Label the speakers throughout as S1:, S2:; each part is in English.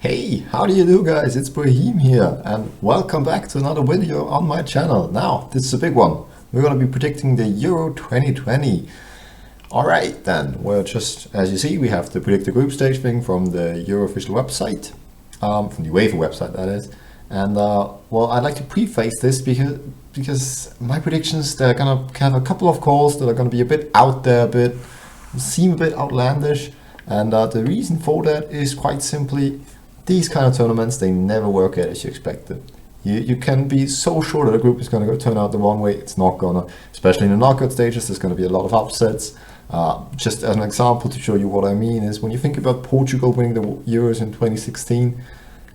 S1: Hey, how do you do guys? It's Brahim here and welcome back to another video on my channel. Now, this is a big one. We're going to be predicting the Euro 2020. Alright then, well just as you see we have to predict the group stage thing from the Euro official website, from the UEFA website that is. And well, I'd like to preface this because my predictions, they're going to have a couple of calls that are going to be a bit out there, seem a bit outlandish. And the reason for that is quite simply these kind of tournaments, they never work out as you expected. You can be so sure that a group is going to turn out the wrong way. It's not gonna, especially in the knockout stages, there's going to be a lot of upsets. Just as an example to show you what I mean is when you think about Portugal winning the Euros in 2016,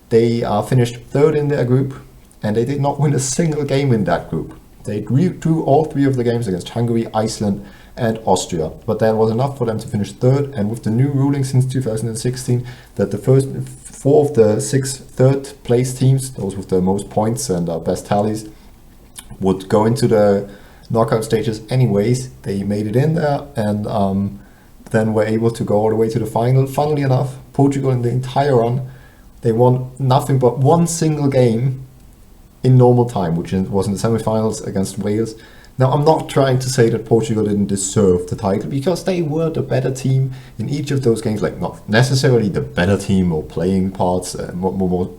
S1: they finished third in their group and they did not win a single game in that group. They drew all three of the games against Hungary, Iceland and Austria, but that was enough for them to finish third. And with the new ruling since 2016 that the first four of the six third place teams, those with the most points and best tallies, would go into the knockout stages anyways, they made it in there and then were able to go all the way to the final. Funnily enough, Portugal in the entire run, they won nothing but one single game in normal time, which was in the semifinals against Wales. Now, I'm not trying to say that Portugal didn't deserve the title because they were the better team in each of those games, like not necessarily the better team or playing parts, more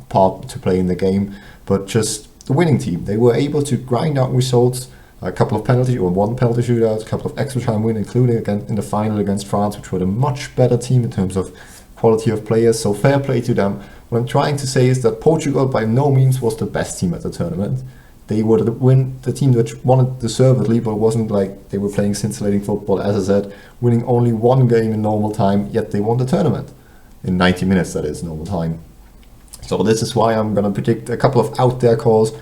S1: part to play in the game, but just the winning team. They were able to grind out results, a couple of penalty or one penalty shootout, a couple of extra time win, including again in the final against France, which were a much better team in terms of quality of players. So fair play to them. What I'm trying to say is that Portugal by no means was the best team at the tournament. They were the team which won it deservedly, but it wasn't like they were playing scintillating football, as I said, winning only one game in normal time, yet they won the tournament. In 90 minutes, that is, normal time. So this is why I'm going to predict a couple of out there calls,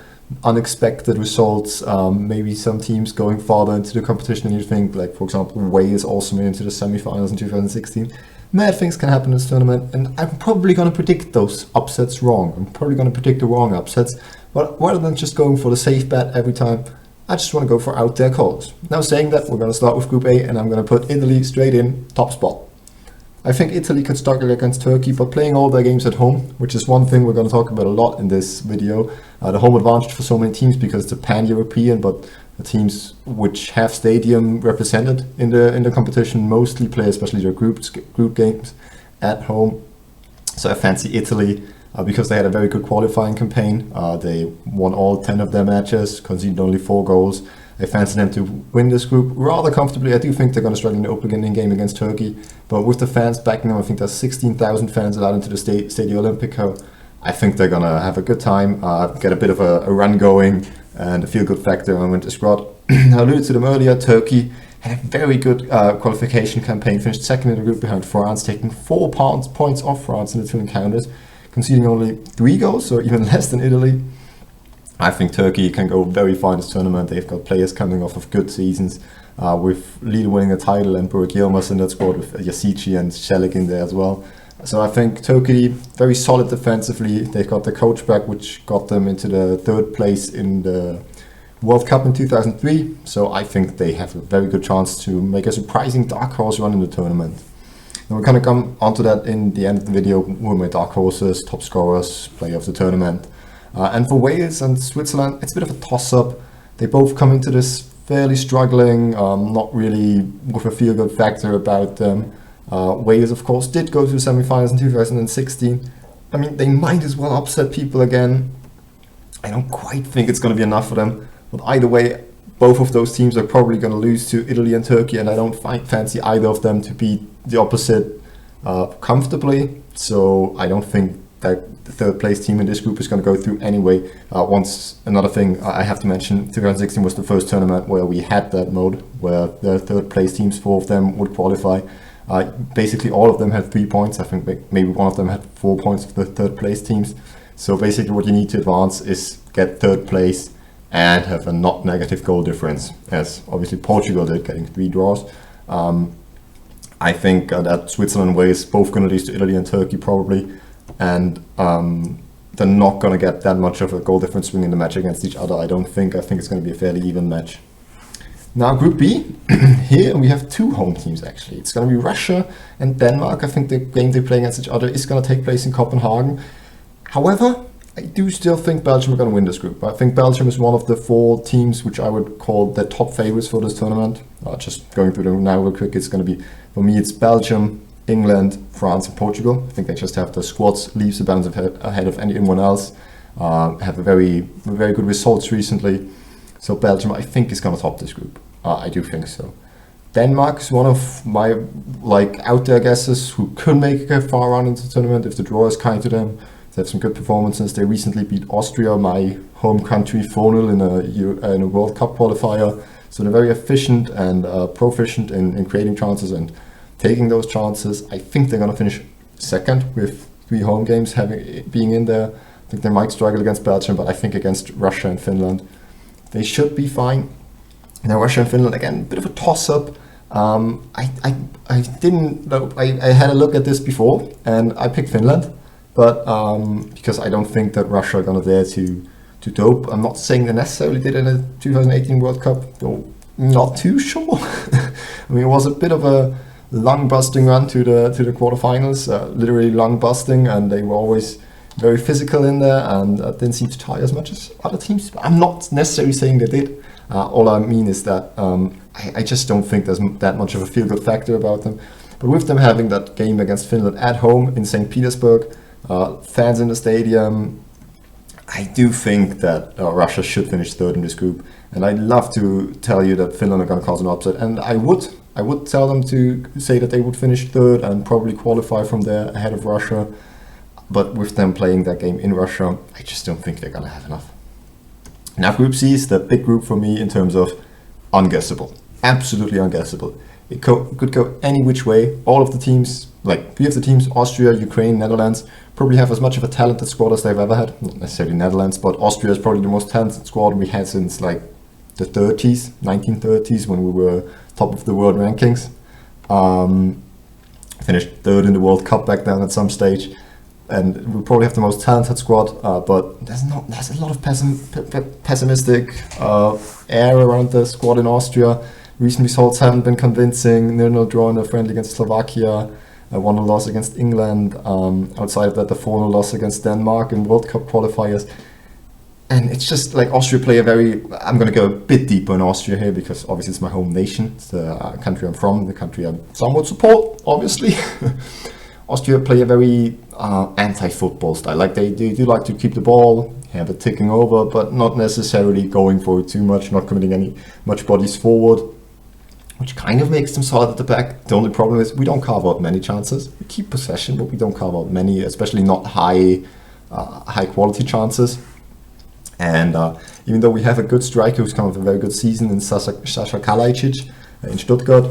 S1: unexpected results, maybe some teams going farther into the competition than you think, like for example, Wales also made it into the semi-finals in 2016. Mad things can happen in this tournament, and I'm probably going to predict those upsets wrong. I'm probably going to predict the wrong upsets. But rather than just going for the safe bet every time, I just want to go for out there calls. Now saying that, we're going to start with Group A and I'm going to put Italy straight in, top spot. I think Italy could struggle against Turkey, but playing all their games at home, which is one thing we're going to talk about a lot in this video. The home advantage for so many teams because it's a pan-European, but the teams which have stadium represented in the competition mostly play, especially their group games, at home. So I fancy Italy. Because they had a very good qualifying campaign. They won all 10 of their matches, conceded only 4 goals. I fancy them to win this group rather comfortably. I do think they're going to struggle in the opening game against Turkey, but with the fans backing them, I think there's 16,000 fans allowed into the Stadio Olimpico. I think they're going to have a good time, get a bit of a run going and a feel-good factor on winter squad. I alluded to them earlier. Turkey had a very good qualification campaign, finished second in the group behind France, taking 4 points off France in the 2 encounters, conceding only 3 goals, so even less than Italy. I think Turkey can go very far in this tournament. They've got players coming off of good seasons, with Lille winning the title and Burak Yilmaz in that squad, with Yasici and Celik in there as well. So I think Turkey, very solid defensively. They've got the coach back, which got them into the 3rd place in the World Cup in 2003. So I think they have a very good chance to make a surprising dark horse run in the tournament. And we're going to come onto that in the end of the video, who are my dark horses, top scorers, player of the tournament. And for Wales and Switzerland, it's a bit of a toss-up. They both come into this fairly struggling, not really with a feel-good factor about them. Wales, of course, did go to the semi-finals in 2016. I mean, they might as well upset people again. I don't quite think it's going to be enough for them. But either way, both of those teams are probably going to lose to Italy and Turkey, and I don't fancy either of them to beat the opposite comfortably. So I don't think that the 3rd place team in this group is going to go through anyway. Another thing I have to mention, 2016 was the first tournament where we had that mode, where the 3rd place teams, 4 of them would qualify. Basically all of them had 3 points. I think maybe one of them had 4 points of the 3rd place teams. So basically what you need to advance is get 3rd place and have a not negative goal difference, as obviously Portugal did, getting 3 draws. I think that Switzerland and Wales both going to lose to Italy and Turkey probably, and they're not going to get that much of a goal difference swing in the match against each other, I don't think. I think it's going to be a fairly even match. Now Group B, here we have two home teams actually. It's going to be Russia and Denmark. I think the game they play against each other is going to take place in Copenhagen. However, I do still think Belgium are going to win this group. I think Belgium is one of the four teams which I would call the top favorites for this tournament. Just going through them now real quick, it's going to be, for me, it's Belgium, England, France and Portugal. I think they just have the squads, leaves the balance ahead of anyone else. Have a very good results recently. So Belgium, I think, is going to top this group. I do think so. Denmark is one of my out there guesses who could make a far run into the tournament if the draw is kind to them. They have some good performances. They recently beat Austria, my home country, 4-0 in a World Cup qualifier. So they're very efficient and proficient in creating chances and taking those chances. I think they're going to finish second with 3 home games being in there. I think they might struggle against Belgium, but I think against Russia and Finland, they should be fine. Now Russia and Finland, again, a bit of a toss-up. I had a look at this before and I picked Finland. But because I don't think that Russia are going to dare to dope. I'm not saying they necessarily did in the 2018 World Cup, though not too sure. I mean, it was a bit of a lung busting run to the quarterfinals, literally lung busting, and they were always very physical in there and didn't seem to tire as much as other teams. But I'm not necessarily saying they did. All I mean is that I just don't think there's that much of a feel-good factor about them. But with them having that game against Finland at home in St. Petersburg, fans in the stadium, I do think that Russia should finish third in this group, and I'd love to tell you that Finland are going to cause an upset, and I would tell them to say that they would finish third and probably qualify from there ahead of Russia, but with them playing that game in Russia, I just don't think they're going to have enough. Now Group C is the big group for me in terms of unguessable, absolutely unguessable. It could go any which way. All of the teams, 3 of the teams, Austria, Ukraine, Netherlands, probably have as much of a talented squad as they've ever had. Not necessarily Netherlands, but Austria is probably the most talented squad we had since the 1930s, when we were top of the world rankings. Finished third in the World Cup back then at some stage. And we probably have the most talented squad, but there's a lot of pessimistic air around the squad in Austria. Recent results haven't been convincing. 0-0 draw in a friendly against Slovakia, a 1-0 loss against England. Outside of that, the 4-0 loss against Denmark in World Cup qualifiers. And it's just like Austria play I'm going to go a bit deeper in Austria here because obviously it's my home nation. It's the country I'm from, the country I somewhat support, obviously. Austria play a very anti-football style. They do like to keep the ball, have it ticking over, but not necessarily going for it too much, not committing much bodies forward, which kind of makes them solid at the back. The only problem is we don't carve out many chances. We keep possession, but we don't carve out many, especially not high quality chances. And even though we have a good striker who's come off a very good season in Sasha Kalajdzic in Stuttgart,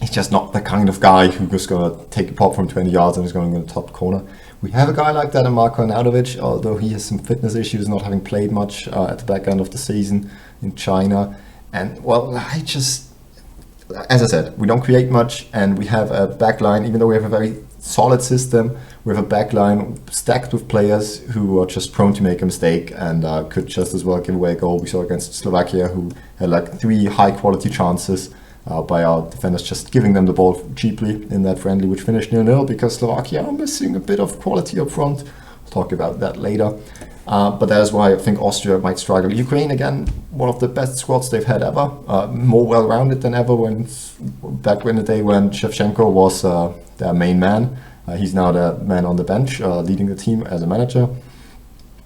S1: he's just not the kind of guy who's just going to take a pop from 20 yards and is going to the top corner. We have a guy like that in Marko Arnautovic, although he has some fitness issues, not having played much at the back end of the season in China. And, well, as I said, we don't create much, and we have a back line, even though we have a very solid system, we have a back line stacked with players who are just prone to make a mistake and could just as well give away a goal. We saw against Slovakia, who had 3 high-quality chances by our defenders just giving them the ball cheaply in that friendly, which finished 0-0 because Slovakia are missing a bit of quality up front. We'll talk about that later. But that is why I think Austria might struggle. Ukraine, again, one of the best squads they've had ever, more well-rounded than ever back in the day when Shevchenko was their main man. He's now the man on the bench, leading the team as a manager.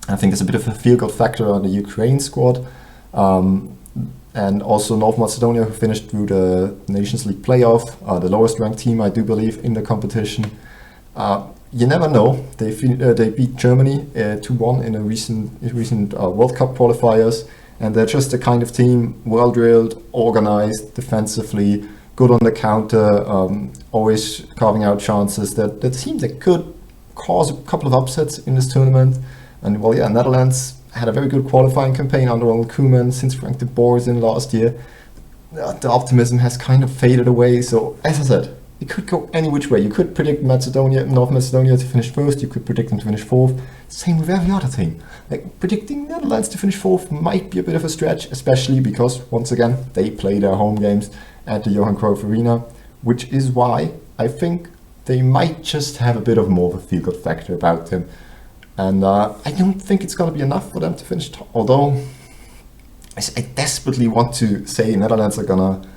S1: I think there's a bit of a feel-good factor on the Ukraine squad. And also North Macedonia, who finished through the Nations League playoff, the lowest ranked team, I do believe, in the competition. You never know. They beat Germany 2-1 in a recent World Cup qualifiers, and they're just the kind of team, well-drilled, organized, defensively, good on the counter, always carving out chances. That the team that could cause a couple of upsets in this tournament. And well, yeah, Netherlands had a very good qualifying campaign under Ronald Koeman since Frank de Boer in last year. The optimism has kind of faded away. So as I said, it could go any which way. You could predict North Macedonia to finish first. You could predict them to finish fourth. Same with every other team. Like predicting Netherlands to finish fourth might be a bit of a stretch, especially because once again they play their home games at the Johan Cruyff Arena, which is why I think they might just have a bit of more of a feel-good factor about them. And I don't think it's going to be enough for them to finish top, although I desperately want to say Netherlands are going to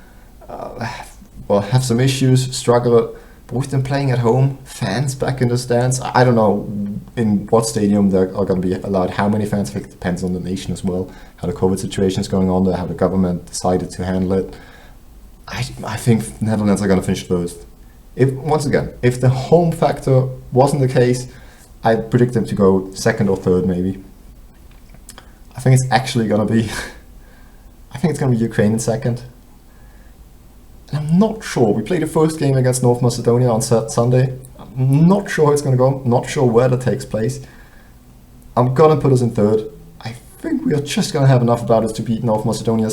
S1: have some issues, struggle, but with them playing at home, fans back in the stands, I don't know in what stadium they are going to be allowed, how many fans. I think it depends on the nation as well, how the COVID situation is going on there, how the government decided to handle it. I think Netherlands are going to finish first. If the home factor wasn't the case, I predict them to go second or third maybe. I think it's actually going to be Ukraine in second. And I'm not sure. We played the first game against North Macedonia on Sunday. I'm not sure how it's going to go. Not sure where that takes place. I'm going to put us in third. I think we are just going to have enough about us to beat North Macedonia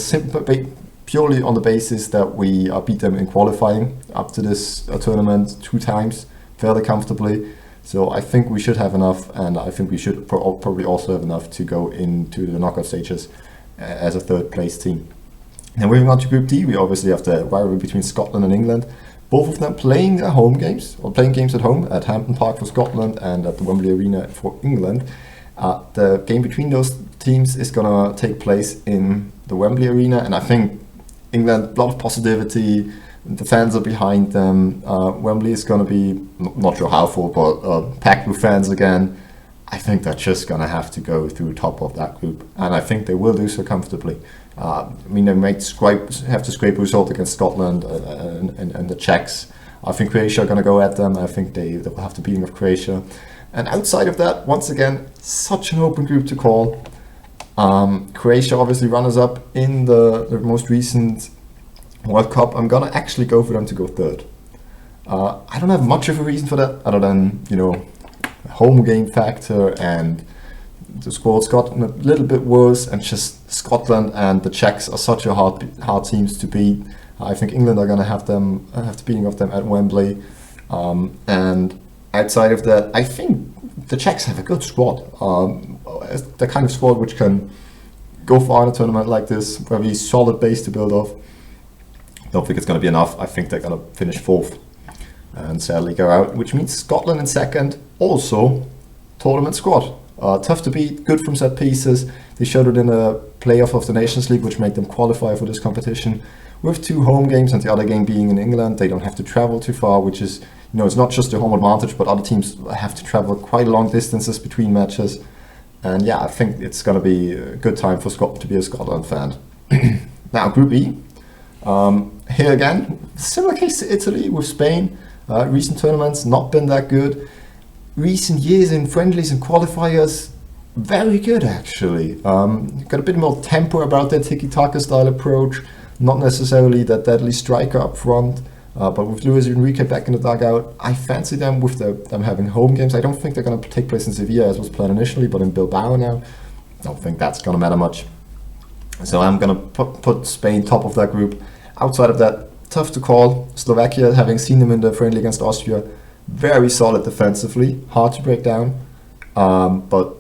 S1: purely on the basis that we beat them in qualifying up to this tournament 2 times fairly comfortably. So I think we should have enough, and I think we should probably also have enough to go into the knockout stages as a third place team. Now moving on to Group D, we obviously have the rivalry between Scotland and England. Both of them playing their home games, or playing games at home at Hampden Park for Scotland and at the Wembley Arena for England. The game between those teams is going to take place in the Wembley Arena, and I think England, a lot of positivity, the fans are behind them. Wembley is going to be, not sure how full, but packed with fans again. I think they're just going to have to go through top of that group, and I think they will do so comfortably. They might have to scrape a result against Scotland and the Czechs. I think Croatia are going to go at them. I think they will have the beating of Croatia. And outside of that, once again, such an open group to call. Croatia obviously runners-up in the most recent World Cup. I'm going to actually go for them to go third. I don't have much of a reason for that, other than, home game factor, and the squad's gotten a little bit worse, and just Scotland and the Czechs are such a hard teams to beat. I think England are going to have the beating of them at Wembley. And outside of that, I think the Czechs have a good squad. The kind of squad which can go far in a tournament like this, very solid base to build off. Don't think it's going to be enough. I think they're going to finish fourth and sadly go out, which means Scotland in second, also tournament squad. Tough to beat, good from set pieces. They showed it in a playoff of the Nations League, which made them qualify for this competition. With 2 home games and the other game being in England, they don't have to travel too far, which is, it's not just a home advantage, but other teams have to travel quite long distances between matches. And yeah, I think it's going to be a good time for Scotland to be a Scotland fan. Now, Group E. Here again, similar case to Italy with Spain. Recent tournaments not been that good. Recent years in friendlies and qualifiers, very good actually. Got a bit more tempo about their tiki-taka style approach. Not necessarily that deadly striker up front, but with Luis Enrique back in the dugout, I fancy them with them having home games. I don't think they're going to take place in Sevilla as was planned initially, but in Bilbao now. Don't think that's going to matter much. So I'm going to put Spain top of that group. Outside of that, tough to call. Slovakia, having seen them in the friendly against Austria, very solid defensively, hard to break down, but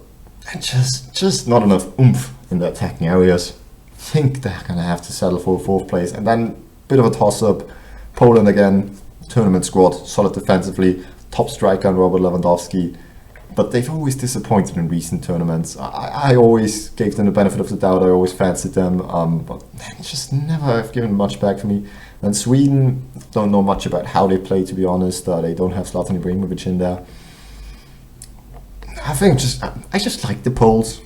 S1: just not enough oomph in the attacking areas. Think they're going to have to settle for 4th place, and then bit of a toss-up. Poland again, tournament squad, solid defensively, top striker Robert Lewandowski, but they've always disappointed in recent tournaments. I always gave them the benefit of the doubt. I always fancied them, but they just never have given much back for me. And Sweden, don't know much about how they play, to be honest. They don't have Zlatan Ibrahimovic in there. I just like the Poles.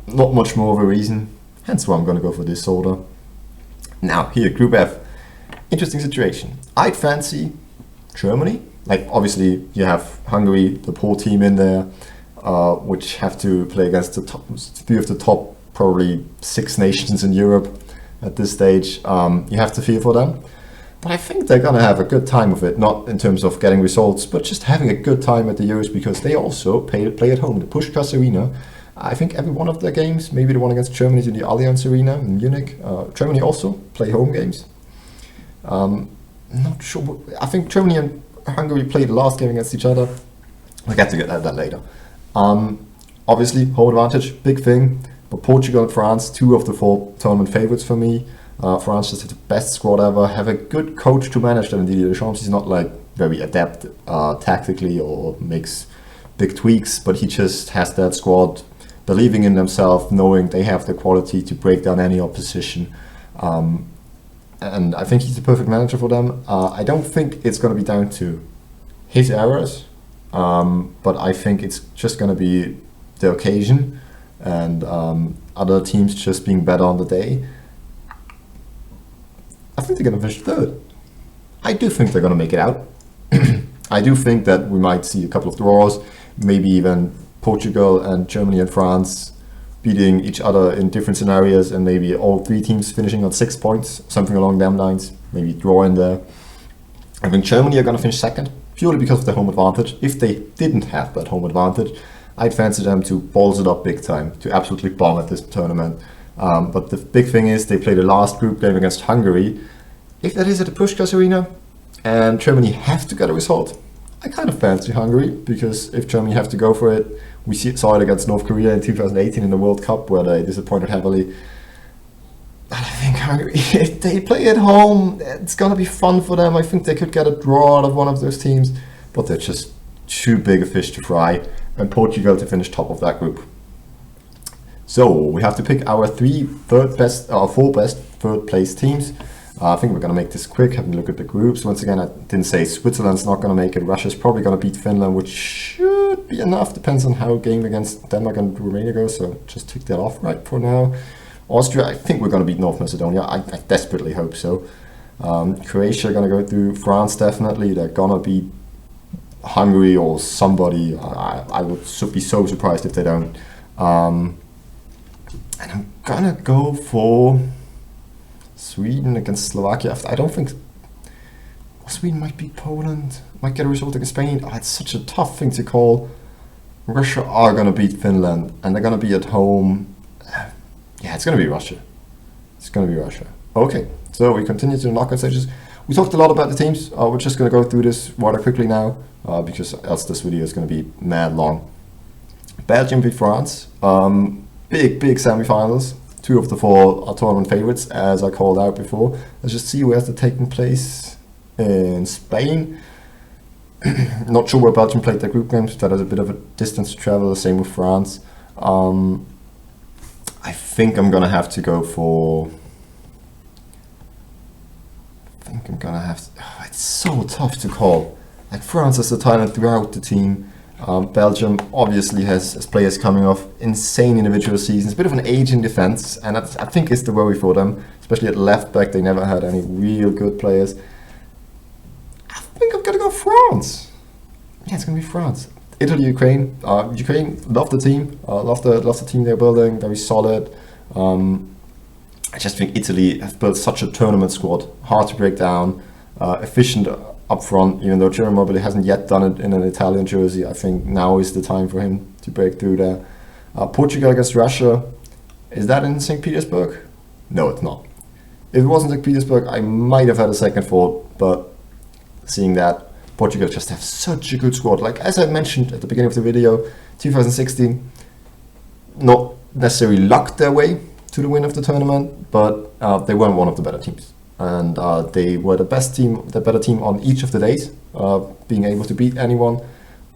S1: Not much more of a reason. Hence why I'm going to go for this order. Now, here, Group F. Interesting situation. I'd fancy Germany. Like, obviously, you have Hungary, the poor team in there, which have to play against the top, 3 of the top, probably 6 nations in Europe at this stage. You have to feel for them. But I think they're going to have a good time with it, not in terms of getting results, but just having a good time at the Euros, because they also play at home. The Puskás Arena, I think every one of their games, maybe the one against Germany is in the Allianz Arena in Munich. Germany also play home games. Not sure. I think Germany and Hungary played the last game against each other. We'll get to get at that later. Obviously, home advantage, big thing. But Portugal and France, 2 of the 4 tournament favorites for me. France just had the best squad ever. Have a good coach to manage them. Didier Deschamps, he's not like very adept tactically or makes big tweaks, but he just has that squad believing in themselves, knowing they have the quality to break down any opposition. And I think he's the perfect manager for them. I don't think it's going to be down to his errors, but I think it's just going to be the occasion and other teams just being better on the day. I think they're going to finish third. I do think they're going to make it out. I do think that we might see a couple of draws, maybe even Portugal and Germany and France beating each other in different scenarios, and maybe all 3 teams finishing on 6 points, something along them lines, maybe draw in there. I think Germany are going to finish second, purely because of their home advantage. If they didn't have that home advantage, I'd fancy them to balls it up big time, to absolutely bomb at this tournament. But the big thing is they play the last group game against Hungary. If that is at the Puskás Arena and Germany have to get a result, I kind of fancy Hungary, because if Germany have to go for it, we saw it against North Korea in 2018 in the World Cup where they disappointed heavily. I think Hungary, if they play at home, it's going to be fun for them. I think they could get a draw out of one of those teams, but they're just too big a fish to fry, and Portugal to finish top of that group. So we have to pick our 4 best third place teams. I think we're going to make this quick, having a look at the groups. Once again, I didn't say Switzerland's not going to make it. Russia's probably going to beat Finland, which should be enough. Depends on how game against Denmark and Romania goes, so just tick that off right for now. Austria, I think we're going to beat North Macedonia. I desperately hope so. Croatia are going to go through. France, definitely. They're going to beat Hungary or somebody. I would be so surprised if they don't. And I'm going to go for Sweden against Slovakia. I don't think Sweden might beat Poland, might get a result against Spain. It's such a tough thing to call. Russia are going to beat Finland, and they're going to be at home. Yeah, it's going to be Russia. It's going to be Russia. Okay, so we continue to the knockout stages. We talked a lot about the teams. We're just going to go through this rather quickly now, because else this video is going to be mad long. Belgium beat France. Big semi-finals. 2 of the 4 tournament favorites, as I called out before. Let's just see where's it taking place. In Spain. Not sure where Belgium played their group games. That has a bit of a distance to travel. Same with France. I think I'm gonna have to go for. It's so tough to call. Like, France has the talent throughout the team. Belgium obviously has players coming off insane individual seasons, a bit of an age in defense, and I think is the worry for them, especially at left back. They never had any real good players. I think I'm gonna go France. Yeah, it's gonna be France. Italy, Ukraine. Ukraine, love the team. Love the team they're building. Very solid. I just think Italy have built such a tournament squad, hard to break down, efficient up front, even though Jerome Immobile hasn't yet done it in an Italian jersey. I think now is the time for him to break through there. Portugal against Russia. Is that in St. Petersburg? No, it's not. If it wasn't St. Petersburg, I might have had a second thought, but seeing that Portugal just have such a good squad. Like, as I mentioned at the beginning of the video, 2016, not necessarily lucked their way to the win of the tournament, but they weren't one of the better teams. And they were the better team on each of the days, being able to beat anyone.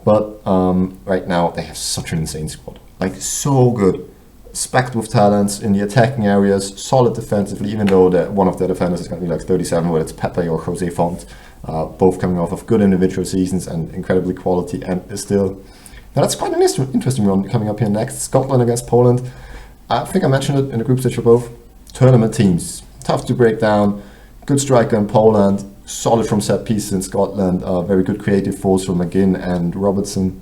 S1: But right now they have such an insane squad, like so good, stacked with talents in the attacking areas, solid defensively. Even though one of their defenders is going to be like 37, whether it's Pepe or Jose Font, both coming off of good individual seasons and incredibly quality, and still. Now that's quite an interesting one coming up here next. Scotland against Poland. I think I mentioned it in the group stage for both tournament teams. Tough to break down. Good striker in Poland, solid from set pieces in Scotland, very good creative force from McGinn and Robertson.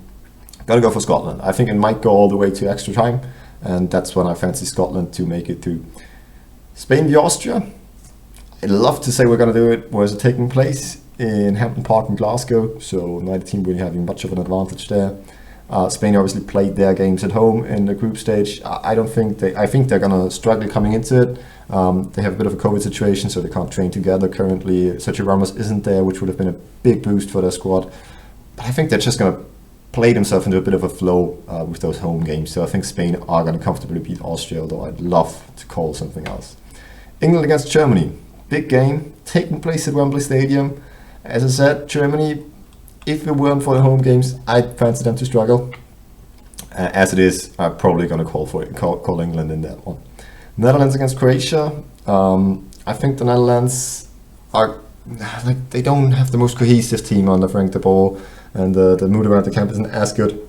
S1: Gotta go for Scotland. I think it might go all the way to extra time, and that's when I fancy Scotland to make it to Spain v Austria. I'd love to say we're gonna do it. Where is it taking place? In Hampton Park in Glasgow, so neither team really having much of an advantage there. Spain obviously played their games at home in the group stage. I think they're going to struggle coming into it. They have a bit of a COVID situation, so they can't train together currently. Sergio Ramos isn't there, which would have been a big boost for their squad. But I think they're just going to play themselves into a bit of a flow with those home games. So I think Spain are going to comfortably beat Austria, although I'd love to call something else. England against Germany. Big game taking place at Wembley Stadium. As I said, Germany, if it weren't for the home games, I'd fancy them to struggle. As it is, I'm probably going to call England in that one. Netherlands against Croatia. I think the Netherlands are they don't have the most cohesive team under Frank de Boer, and the mood around the camp isn't as good.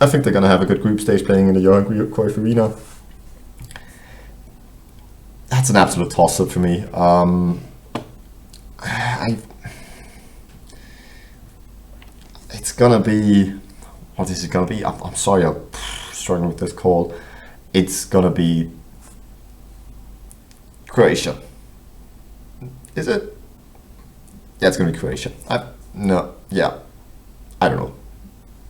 S1: I think they're going to have a good group stage playing in the Johan Cruyff Arena. That's an absolute toss-up for me. It's gonna be. What is it gonna be? I'm sorry, I'm struggling with this call. It's gonna be Croatia. Is it? Yeah, it's gonna be Croatia. I don't know.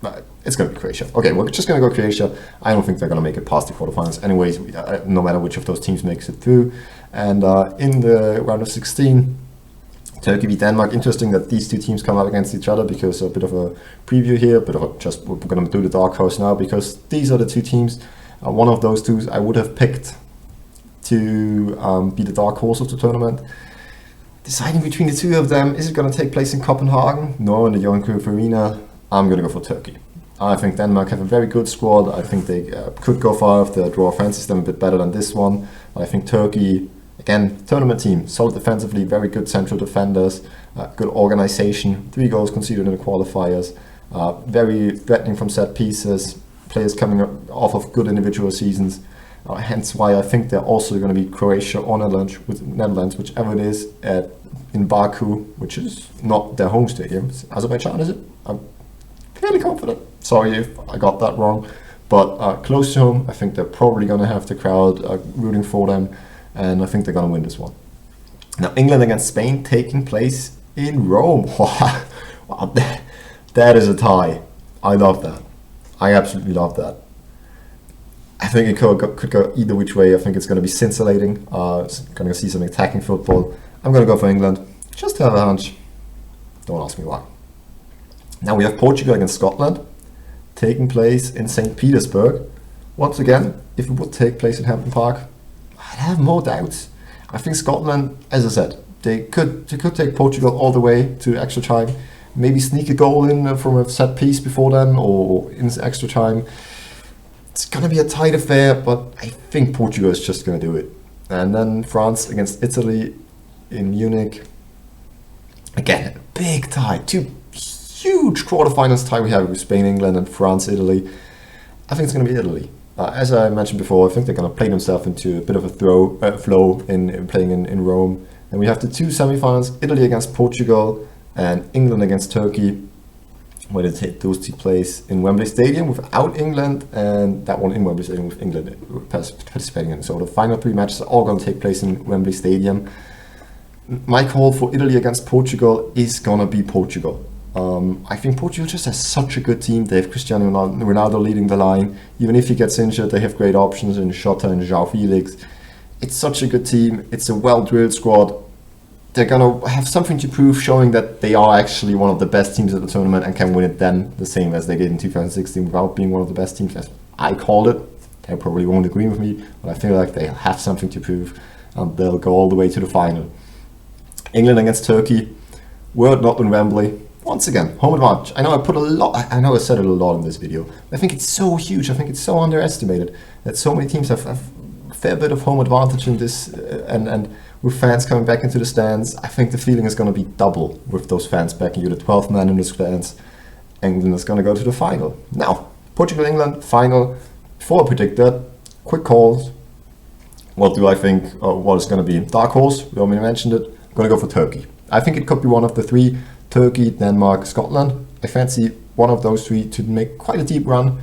S1: But it's gonna be Croatia. Okay, we're just gonna go Croatia. I don't think they're gonna make it past the quarterfinals, anyways. No matter which of those teams makes it through. And in the round of 16. Turkey beat Denmark. Interesting that these two teams come up against each other, because a bit of a preview here, we're going to do the dark horse now, because these are the two teams. One of those two I would have picked to be the dark horse of the tournament. Deciding between the two of them, is it going to take place in Copenhagen? No, in the Johan Cruyff Arena. I'm going to go for Turkey. I think Denmark have a very good squad. I think they could go far if the draw fancies them a bit better than this one. But I think Turkey, again, tournament team, solid defensively, very good central defenders, good organization, 3 goals conceded in the qualifiers, very threatening from set pieces, players coming off of good individual seasons, hence why I think they're also going to be Croatia or Netherlands, whichever it is, in Baku, which is not their home stadium. Azerbaijan, is it? I'm fairly confident. Sorry if I got that wrong, but close to home. I think they're probably going to have the crowd rooting for them, and I think they're going to win this one. Now, England against Spain taking place in Rome. Wow, that is a tie. I love that. I absolutely love that. I think it could go either which way. I think it's going to be scintillating. Going to see some attacking football. I'm going to go for England. Just to have a hunch. Don't ask me why. Now we have Portugal against Scotland, taking place in St. Petersburg. Once again, if it would take place at Hampden Park, I'd have more doubts. I think Scotland, as I said, they could take Portugal all the way to extra time, maybe sneak a goal in from a set piece before then or in extra time. It's going to be a tight affair, but I think Portugal is just going to do it. And then France against Italy in Munich. Again, a big tie. 2 huge quarterfinals tie we have with Spain, England, and France, Italy. I think it's going to be Italy. As I mentioned before, I think they're going to play themselves into a bit of a flow in playing in Rome. And we have the 2 semifinals, Italy against Portugal and England against Turkey, where they take those 2 place in Wembley Stadium without England, and that one in Wembley Stadium with England participating in. So the final 3 matches are all going to take place in Wembley Stadium. My call for Italy against Portugal is going to be Portugal. I think Portugal just has such a good team. They have Cristiano Ronaldo leading the line. Even if he gets injured, they have great options in Jota and João Felix. It's such a good team. It's a well-drilled squad. They're going to have something to prove, showing that they are actually one of the best teams at the tournament and can win it then, the same as they did in 2016 without being one of the best teams. As I called it. They probably won't agree with me, but I feel like they have something to prove, and they'll go all the way to the final. England against Turkey. Word not in Wembley. Once again, home advantage. I know I said it a lot in this video. I think it's so huge. I think it's so underestimated that so many teams have a fair bit of home advantage in this, and with fans coming back into the stands, I think the feeling is going to be double with those fans backing you. The 12th man in the stands. England is going to go to the final. Now, Portugal, England, final. Before I predict that, quick calls. What do I think? What is going to be? Dark horse. We already mentioned it. I'm going to go for Turkey. I think it could be one of the 3. Turkey, Denmark, Scotland. I fancy one of those 3 to make quite a deep run.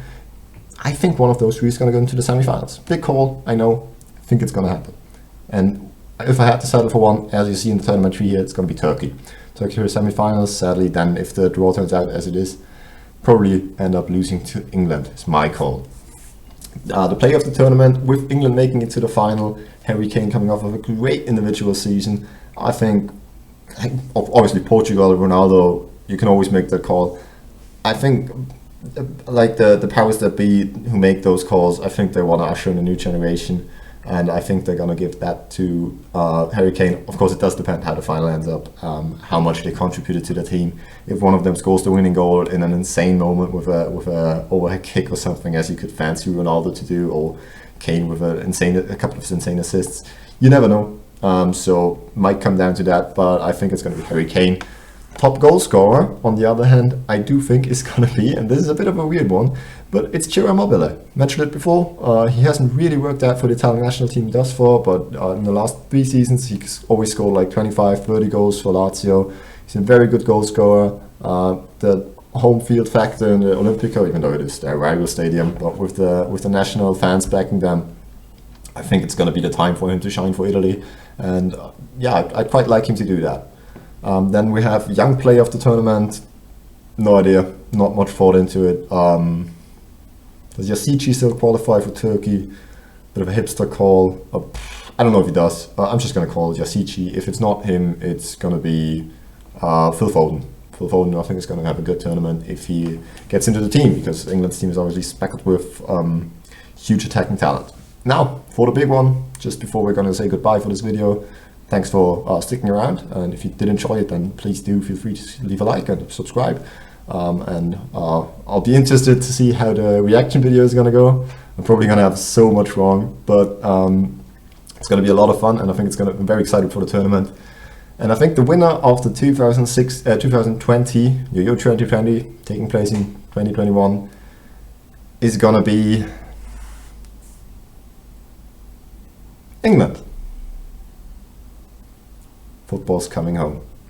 S1: I think one of those 3 is going to go into the semi-finals. Big call, I know. I think it's going to happen. And if I had to settle for one, as you see in the tournament tree here, it's going to be Turkey. Turkey to the semi-finals. Sadly, then if the draw turns out as it is, probably end up losing to England, is my call. The player of the tournament, with England making it to the final, Harry Kane coming off of a great individual season. I think obviously Portugal, Ronaldo, you can always make that call. I think like the powers that be who make those calls, I think they want to usher in a new generation, and I think they're going to give that to Harry Kane. Of course, it does depend how the final ends up, how much they contributed to the team. If one of them scores the winning goal in an insane moment with a overhead kick or something, as you could fancy Ronaldo to do, or Kane with a couple of insane assists, you never know. So might come down to that, but I think it's going to be Harry Kane. Top goal scorer, on the other hand, I do think is going to be, and this is a bit of a weird one, but it's Ciro Immobile. Mentioned it before, he hasn't really worked out for the Italian national team thus far, but in the last 3 seasons he's always scored like 25, 30 goals for Lazio. He's a very good goal scorer. The home field factor in the Olimpico, even though it is their rival stadium, but with the national fans backing them, I think it's going to be the time for him to shine for Italy, and yeah, I'd quite like him to do that. Then we have young player of the tournament. No idea, not much thought into it. Does Yazici still qualify for Turkey? Bit of a hipster call. I don't know if he does. I'm just going to call it Yazici. If it's not him, it's going to be Phil Foden. Phil Foden, I think, is going to have a good tournament if he gets into the team, because England's team is obviously speckled with huge attacking talent. Now, for the big one, just before we're going to say goodbye for this video, thanks for sticking around, and if you did enjoy it, then please do feel free to leave a like and subscribe. And I'll be interested to see how the reaction video is going to go. I'm probably going to have so much wrong, but it's going to be a lot of fun, and I think I'm very excited for the tournament. And I think the winner of the 2020 Euro 2020, taking place in 2021, is going to be England. Football's coming home.